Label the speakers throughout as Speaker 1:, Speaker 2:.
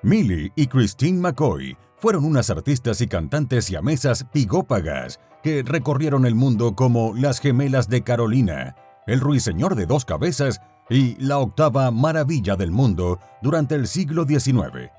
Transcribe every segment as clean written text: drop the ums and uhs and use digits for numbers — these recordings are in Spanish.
Speaker 1: Millie y Christine McCoy fueron unas artistas y cantantes siamesas pigópagas que recorrieron el mundo como las Gemelas de Carolina, el Ruiseñor de dos cabezas y la octava maravilla del mundo durante el siglo XIX.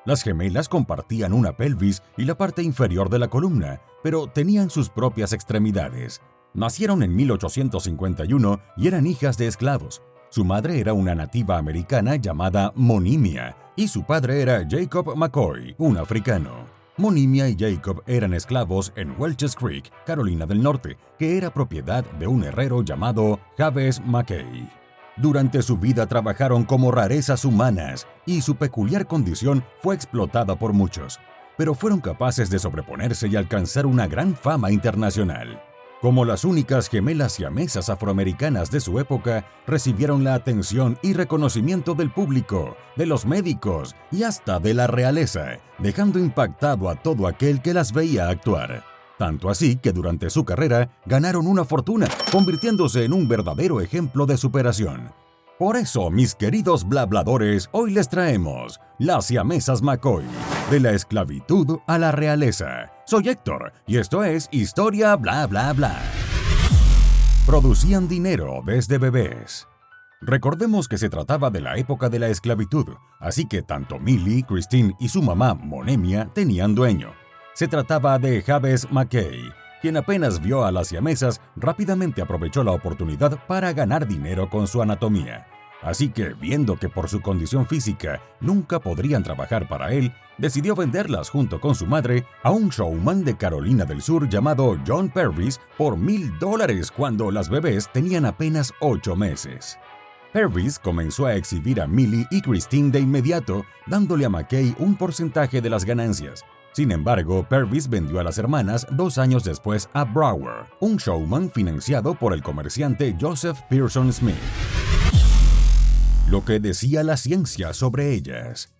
Speaker 1: Las gemelas compartían una pelvis y la parte inferior de la columna, pero tenían sus propias extremidades. Nacieron en 1851 y eran hijas de esclavos. Su madre era una nativa americana llamada Monimia y su padre era Jacob McCoy, un africano. Monimia y Jacob eran esclavos en Welches Creek, Carolina del Norte, que era propiedad de un herrero llamado Jabez Mackay. Durante su vida trabajaron como rarezas humanas y su peculiar condición fue explotada por muchos, pero fueron capaces de sobreponerse y alcanzar una gran fama internacional. Como las únicas gemelas siamesas afroamericanas de su época, recibieron la atención y reconocimiento del público, de los médicos y hasta de la realeza, dejando impactado a todo aquel que las veía actuar. Tanto así que durante su carrera ganaron una fortuna, convirtiéndose en un verdadero ejemplo de superación. Por eso, mis queridos blabladores, hoy les traemos las siamesas McCoy, de la esclavitud a la realeza. Soy Héctor y esto es Historia Bla Bla Bla. Producían dinero desde bebés. Recordemos que se trataba de la época de la esclavitud, así que tanto Millie, Christine y su mamá Monemia tenían dueño. Se trataba de Jabez Mackay, quien apenas vio a las siamesas, rápidamente aprovechó la oportunidad para ganar dinero con su anatomía. Así que, viendo que por su condición física nunca podrían trabajar para él, decidió venderlas junto con su madre a un showman de Carolina del Sur llamado John Purvis por $1,000 cuando las bebés tenían apenas 8 meses. Purvis comenzó a exhibir a Millie y Christine de inmediato, dándole a Mackay un porcentaje de las ganancias. Sin embargo, Purvis vendió a las hermanas 2 años después a Brower, un showman financiado por el comerciante Joseph Pearson Smith. Lo que decía la ciencia sobre ellas.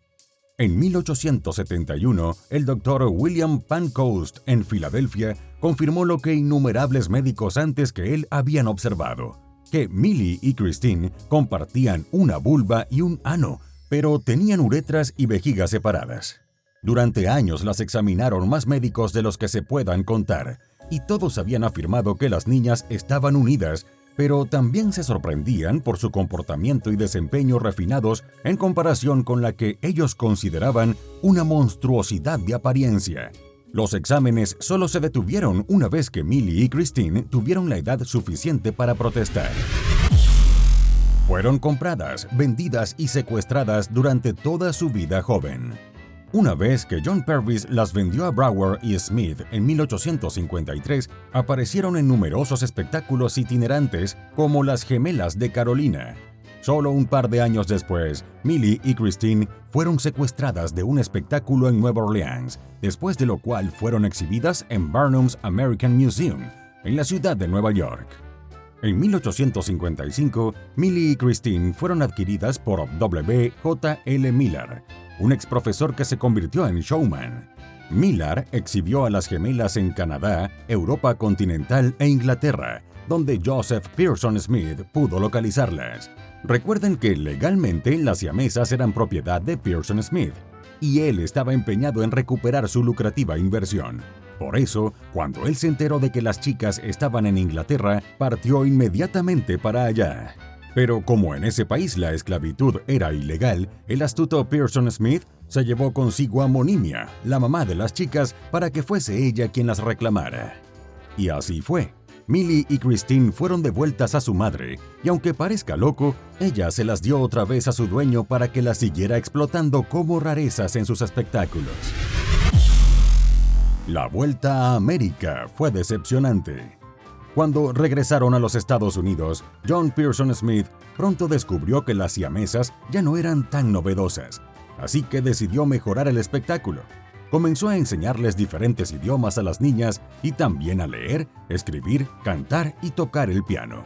Speaker 1: En 1871, el Dr. William Pancoast en Filadelfia confirmó lo que innumerables médicos antes que él habían observado, que Millie y Christine compartían una vulva y un ano, pero tenían uretras y vejigas separadas. Durante años las examinaron más médicos de los que se puedan contar, y todos habían afirmado que las niñas estaban unidas, pero también se sorprendían por su comportamiento y desempeño refinados en comparación con la que ellos consideraban una monstruosidad de apariencia. Los exámenes solo se detuvieron una vez que Millie y Christine tuvieron la edad suficiente para protestar. Fueron compradas, vendidas y secuestradas durante toda su vida joven. Una vez que John Purvis las vendió a Brower y Smith en 1853, aparecieron en numerosos espectáculos itinerantes como las Gemelas de Carolina. Solo un par de años después, Millie y Christine fueron secuestradas de un espectáculo en Nueva Orleans, después de lo cual fueron exhibidas en Barnum's American Museum, en la ciudad de Nueva York. En 1855, Millie y Christine fueron adquiridas por W. J. L. Miller, un exprofesor que se convirtió en showman. Miller exhibió a las gemelas en Canadá, Europa continental e Inglaterra, donde Joseph Pearson Smith pudo localizarlas. Recuerden que legalmente las siamesas eran propiedad de Pearson Smith, y él estaba empeñado en recuperar su lucrativa inversión. Por eso, cuando él se enteró de que las chicas estaban en Inglaterra, partió inmediatamente para allá. Pero como en ese país la esclavitud era ilegal, el astuto Pearson Smith se llevó consigo a Monimia, la mamá de las chicas, para que fuese ella quien las reclamara. Y así fue. Millie y Christine fueron devueltas a su madre, y aunque parezca loco, ella se las dio otra vez a su dueño para que las siguiera explotando como rarezas en sus espectáculos. La vuelta a América fue decepcionante. Cuando regresaron a los Estados Unidos, John Pearson Smith pronto descubrió que las siamesas ya no eran tan novedosas, así que decidió mejorar el espectáculo. Comenzó a enseñarles diferentes idiomas a las niñas y también a leer, escribir, cantar y tocar el piano.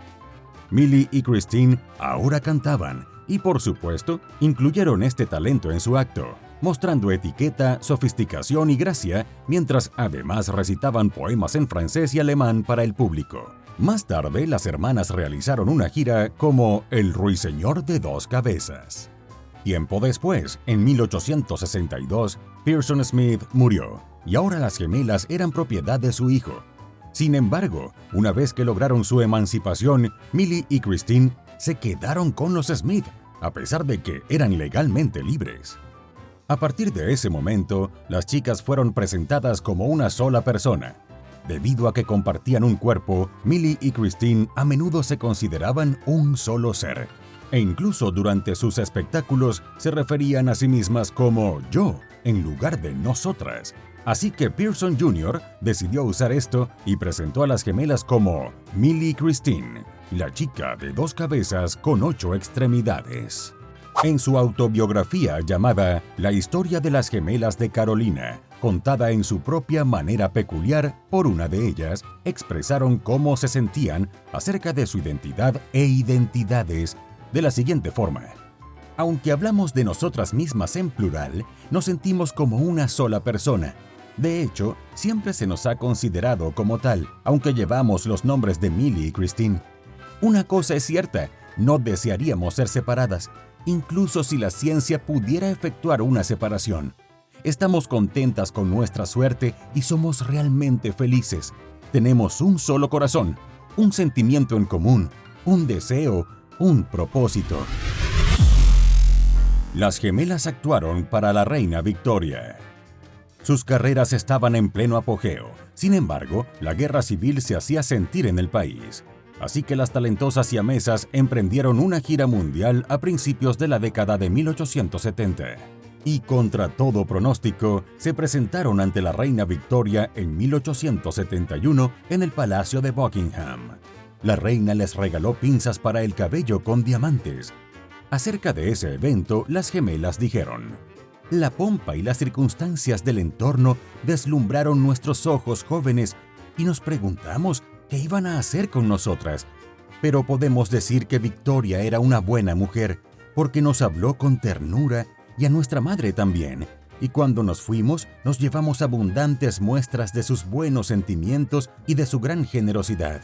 Speaker 1: Millie y Christine ahora cantaban y, por supuesto, incluyeron este talento en su acto, mostrando etiqueta, sofisticación y gracia, mientras además recitaban poemas en francés y alemán para el público. Más tarde, las hermanas realizaron una gira como El Ruiseñor de dos cabezas. Tiempo después, en 1862, Pearson Smith murió, y ahora las gemelas eran propiedad de su hijo. Sin embargo, una vez que lograron su emancipación, Millie y Christine se quedaron con los Smith, a pesar de que eran legalmente libres. A partir de ese momento, las chicas fueron presentadas como una sola persona. Debido a que compartían un cuerpo, Millie y Christine a menudo se consideraban un solo ser. E incluso durante sus espectáculos se referían a sí mismas como yo, en lugar de nosotras. Así que Pearson Jr. decidió usar esto y presentó a las gemelas como Millie Christine, la chica de 2 cabezas con 8 extremidades. En su autobiografía llamada La historia de las gemelas de Carolina, contada en su propia manera peculiar por una de ellas, expresaron cómo se sentían acerca de su identidad e identidades de la siguiente forma. Aunque hablamos de nosotras mismas en plural, nos sentimos como una sola persona. De hecho, siempre se nos ha considerado como tal, aunque llevamos los nombres de Millie y Christine. Una cosa es cierta, no desearíamos ser separadas, incluso si la ciencia pudiera efectuar una separación. Estamos contentas con nuestra suerte y somos realmente felices. Tenemos un solo corazón, un sentimiento en común, un deseo, un propósito. Las gemelas actuaron para la reina Victoria. Sus carreras estaban en pleno apogeo. Sin embargo, la guerra civil se hacía sentir en el país. Así que las talentosas siamesas emprendieron una gira mundial a principios de la década de 1870. Y contra todo pronóstico, se presentaron ante la reina Victoria en 1871 en el Palacio de Buckingham. La reina les regaló pinzas para el cabello con diamantes. Acerca de ese evento, las gemelas dijeron: «La pompa y las circunstancias del entorno deslumbraron nuestros ojos jóvenes y nos preguntamos qué iban a hacer con nosotras. Pero podemos decir que Victoria era una buena mujer, porque nos habló con ternura y a nuestra madre también, y cuando nos fuimos nos llevamos abundantes muestras de sus buenos sentimientos y de su gran generosidad».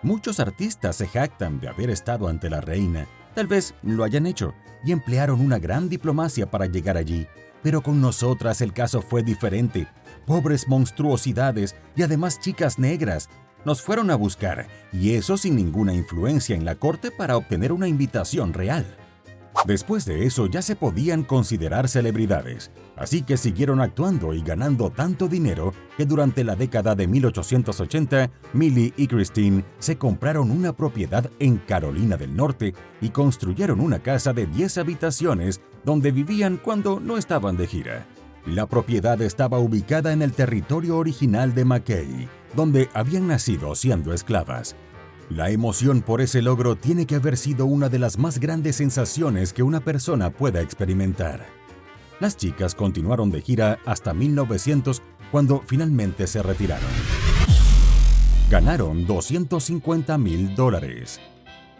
Speaker 1: Muchos artistas se jactan de haber estado ante la reina. Tal vez lo hayan hecho y emplearon una gran diplomacia para llegar allí, pero con nosotras el caso fue diferente. Pobres monstruosidades y además chicas negras. Nos fueron a buscar, y eso sin ninguna influencia en la corte para obtener una invitación real. Después de eso ya se podían considerar celebridades, así que siguieron actuando y ganando tanto dinero que durante la década de 1880, Millie y Christine se compraron una propiedad en Carolina del Norte y construyeron una casa de 10 habitaciones donde vivían cuando no estaban de gira. La propiedad estaba ubicada en el territorio original de Mackay, donde habían nacido siendo esclavas. La emoción por ese logro tiene que haber sido una de las más grandes sensaciones que una persona pueda experimentar. Las chicas continuaron de gira hasta 1900, cuando finalmente se retiraron. Ganaron $250,000.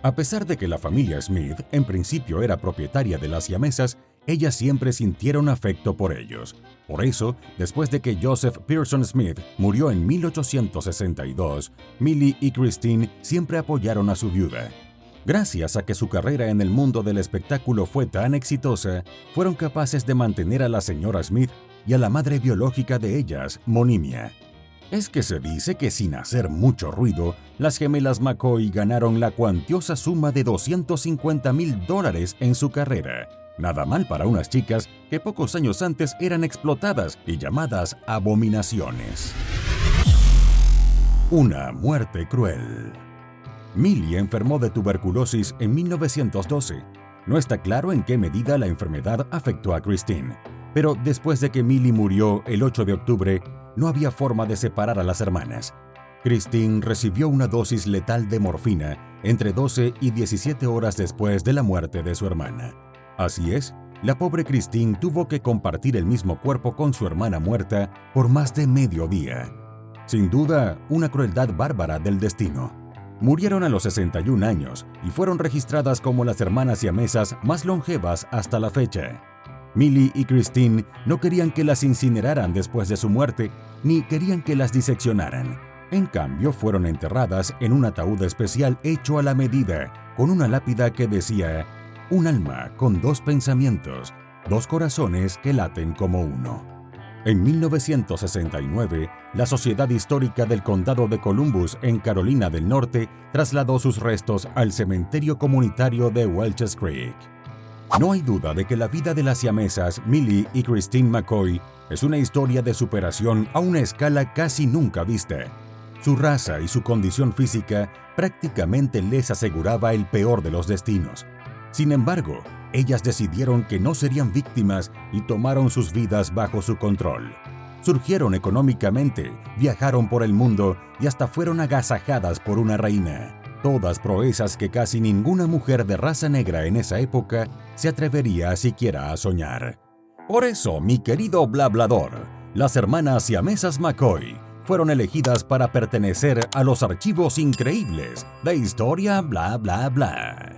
Speaker 1: A pesar de que la familia Smith en principio era propietaria de las siamesas, ellas siempre sintieron afecto por ellos. Por eso, después de que Joseph Pearson Smith murió en 1862, Millie y Christine siempre apoyaron a su viuda. Gracias a que su carrera en el mundo del espectáculo fue tan exitosa, fueron capaces de mantener a la señora Smith y a la madre biológica de ellas, Monimia. Es que se dice que sin hacer mucho ruido, las gemelas McCoy ganaron la cuantiosa suma de $250,000 en su carrera. Nada mal para unas chicas que pocos años antes eran explotadas y llamadas abominaciones. Una muerte cruel. Millie enfermó de tuberculosis en 1912. No está claro en qué medida la enfermedad afectó a Christine, pero después de que Millie murió el 8 de octubre, no había forma de separar a las hermanas. Christine recibió una dosis letal de morfina entre 12 y 17 horas después de la muerte de su hermana. Así es, la pobre Christine tuvo que compartir el mismo cuerpo con su hermana muerta por más de medio día. Sin duda, una crueldad bárbara del destino. Murieron a los 61 años y fueron registradas como las hermanas siamesas más longevas hasta la fecha. Millie y Christine no querían que las incineraran después de su muerte, ni querían que las diseccionaran. En cambio, fueron enterradas en un ataúd especial hecho a la medida, con una lápida que decía: un alma con dos pensamientos, dos corazones que laten como uno. En 1969, la Sociedad Histórica del Condado de Columbus, en Carolina del Norte, trasladó sus restos al cementerio comunitario de Welches Creek. No hay duda de que la vida de las siamesas Millie y Christine McCoy es una historia de superación a una escala casi nunca vista. Su raza y su condición física prácticamente les aseguraba el peor de los destinos. Sin embargo, ellas decidieron que no serían víctimas y tomaron sus vidas bajo su control. Surgieron económicamente, viajaron por el mundo y hasta fueron agasajadas por una reina. Todas proezas que casi ninguna mujer de raza negra en esa época se atrevería siquiera a soñar. Por eso, mi querido Blablador, las hermanas siamesas McCoy fueron elegidas para pertenecer a los archivos increíbles de Historia Bla Bla Bla.